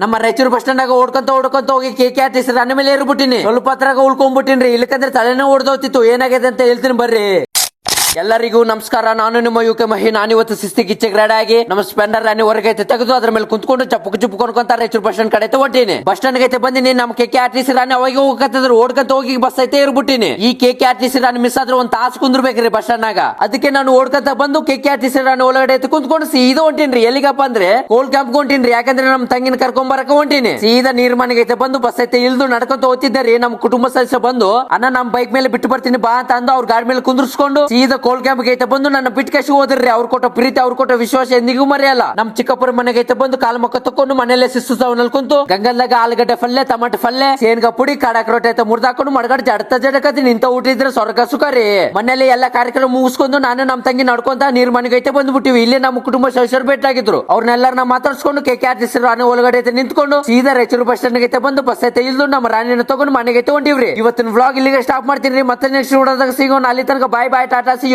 ನಮ್ಮ Raichur bus stand ಓಡ್ಕೊಂತ ಹೋಗಿ KKRTC run ಮೇಲೆ ಏರ್ಬಿಟ್ಟಿನಿ. ಸ್ವಲ್ಪ ಹತ್ರಾಗ ಉಳ್ಕೊಂಡ್ಬಿಟ್ಟಿನ್ರಿ, ಇಲ್ಲಕಂದ್ರೆ ತಲೆನೇ ಓಡ್ದೋತಿತ್ತು. ಏನಾಗಿದೆ ಅಂತ ಹೇಳ್ತೀನಿ ಬರ್ರಿ. ಎಲ್ಲರಿಗೂ ನಮಸ್ಕಾರ. ನಾನು ನಿಮ್ಮ ಯುಕೆ ಮಹಿ. ನಾನಿವತ್ತು ಶಿಸ್ತಿಗೆ ಇಚ್ಛೆಗೆ ರೆಡಿ ಆಗಿ ನಮ್ಮ ಸ್ಪೆಂಡರ್ ರಾಣಿ ಹೊರಗೆ ತೆಗೆದು ಅದ್ರ ಮೇಲೆ ಕುಂತ್ಕೊಂಡು ಚಪ್ಪು ಕೊನ್ಕೊಂತ ರಾಯಚೂರು ಬಸ್ ಸ್ಟ್ಯಾಂಡ್ ಕಡೆ ಹೊಂಟೀನಿ. ಬಸ್ ಸ್ಟ್ಯಾಂಡ್ ಐತೆ ಬಂದಿನಿ. ನಮ್ಮ KKRTC ರಾಣಿ ಅವಾಗ ಹೋಗಕತ್ತಿದ್ರು, ಓಡ್ಕೊಂತ ಹೋಗಿ ಬಸ್ ಐತೆ ಇರ್ಬಿಟ್ಟಿನಿ. ಈ KKRTC ರಾಣಿ ಮಿಸ್ ಆದ್ರೆ ಒಂದ್ ತಾಸು ಕುಂದ್ರಬೇಕ್ರಿ ಬಸ್ ಸ್ಟ್ಯಾಂಡ್ ನಾಗ. ಅದಕ್ಕೆ ನಾನು ಓಡ್ಕೊಂತ ಬಂದು KKRTC ರಾಣಿ ಒಳಗಡೆ ಐತೆ ಕುಂತ್ಕೊಂಡು ಸೀದಾ ಹೊಂಟೀನ್ರಿ. ಎಲ್ಲಿಗಪ್ಪ ಅಂದ್ರೆ ಕೋಲ್ ಕ್ಯಾಂಪ್ ಹೊಂಟೀನ್ರಿ. ಯಾಕಂದ್ರೆ ನಮ್ಮ ತಂಗಿನ ಕರ್ಕೊಂಡ್ ಬರಕ ಹೊಂಟೀನಿ. ಸೀದಾ ನೀರ್ಮನೆಗೆ ಐತೆ ಬಂದು ಬಸ್ ಐತೆ ಇಳ್ದು ನಡ್ಕೊಂತ ಹೋಗ್ತಿದ್ದಾರಿ. ನಮ್ಮ ಕುಟುಂಬ ಸದಸ್ಯ ಬಂದು ಅಣ್ಣ ನಮ್ಮ ಬೈಕ್ ಮೇಲೆ ಬಿಟ್ಟು ಬರ್ತೀನಿ ಬಾ ಅಂತ ಅಂದು ಅವ್ರ ಗಾಡಿ ಮೇಲೆ ಕುಂದ್ರಿಸ್ಕೊಂಡು ಸೀದಾ ಕೋಲ್ ಕ್ಯಾಂಪ್ ಐತೆ ಬಂದು ನನ್ನ ಬಿಟ್ಕೇಶಿ ಹೋದ್ರಿ. ಅವ್ರು ಕೊಟ್ಟ ಪ್ರೀತಿ, ಅವ್ರು ಕೊಟ್ಟ ವಿಶ್ವಾಸ ಎಂದಿಗೂ ಮರೆಯಲ್ಲ. ನಮ್ ಚಿಕ್ಕಪ್ಪರ ಮನೆಗೆ ಐತೆ ಬಂದು ಕಾಲ್ ಮಕ್ಕ ತಕೊಂಡು ಮನೆಯಲ್ಲೇ ಶಿಸ್ತು ಸವನಲ್ಲಿ ಕುಂತು ಗಂಗಲ್ದಾಗ ಆಲೂಗಡ್ಡೆ ಪಲ್ಲೆ, ಟಮಾಟೆ ಪಲ್ಲೆ, ಸೇನ್ಗ ಪುಡಿ, ಕಾಡಾಕ್ ರೊಟ್ಟಿ ಐತೆ ಮುರ್ದಾಕೊಂಡು ಮಡಗಡ್ ಜಡಕತಿ ನಿಂತ ಊಟಿದ್ರೆ ಸ್ವರ್ಗ ಸುಖ ರೀ. ಮನೆಯಲ್ಲಿ ಎಲ್ಲಾ ಕಾರ್ಯಕ್ರಮ ಮುಗಿಸ್ಕೊಂಡು ನಾನು ನಮ್ ತಂಗಿ ನಡ್ಕೊಂತ ನೀರ್ ಮನೆಗೆ ಐತೆ ಬಂದ್ಬಿಟ್ಟಿವಿ. ಇಲ್ಲಿ ನಮ್ಮ ಕುಟುಂಬ ಸದಸ್ಯರು ಭೇಟಿಯಾಗಿದ್ರು. ಅವ್ರನ್ನೆಲ್ಲರನ್ನ ಮಾತಾಡ್ಸ್ಕೊಂಡು KKRTC ರಾಣಿ ಒಳಗಡೆ ಐತೆ ನಿಂತ್ಕೊಂಡು ಸೀದಾ ರಾಯಚೂರು ಬಸ್ ಸ್ಟ್ಯಾಂಡ್ ಐತೆ ಬಂದು ಬಸ್ ಐತೆ ಇಲ್ದು ನಮ್ಮ ರಾಣಿನ ತಗೊಂಡು ಮನೆಗೆ ಐತೆ ಹೊಂಟಿವ್ರಿ. ಇವತ್ತಿನ ವ್ಲಾಗ್ ಇಲ್ಲಿಗೆ ಸ್ಟಾಪ್ ಮಾಡ್ತೀನಿ. ಮತ್ತೆ ನೆಕ್ಸ್ಟ್ ನೋಡೋದಾಗ ಸಿಗೋಣ. ಅಲ್ಲಿ ತನಕ ಬಾಯ್ ಬಾಯ್, ಟಾಟಾ, ಸಿ ಯು.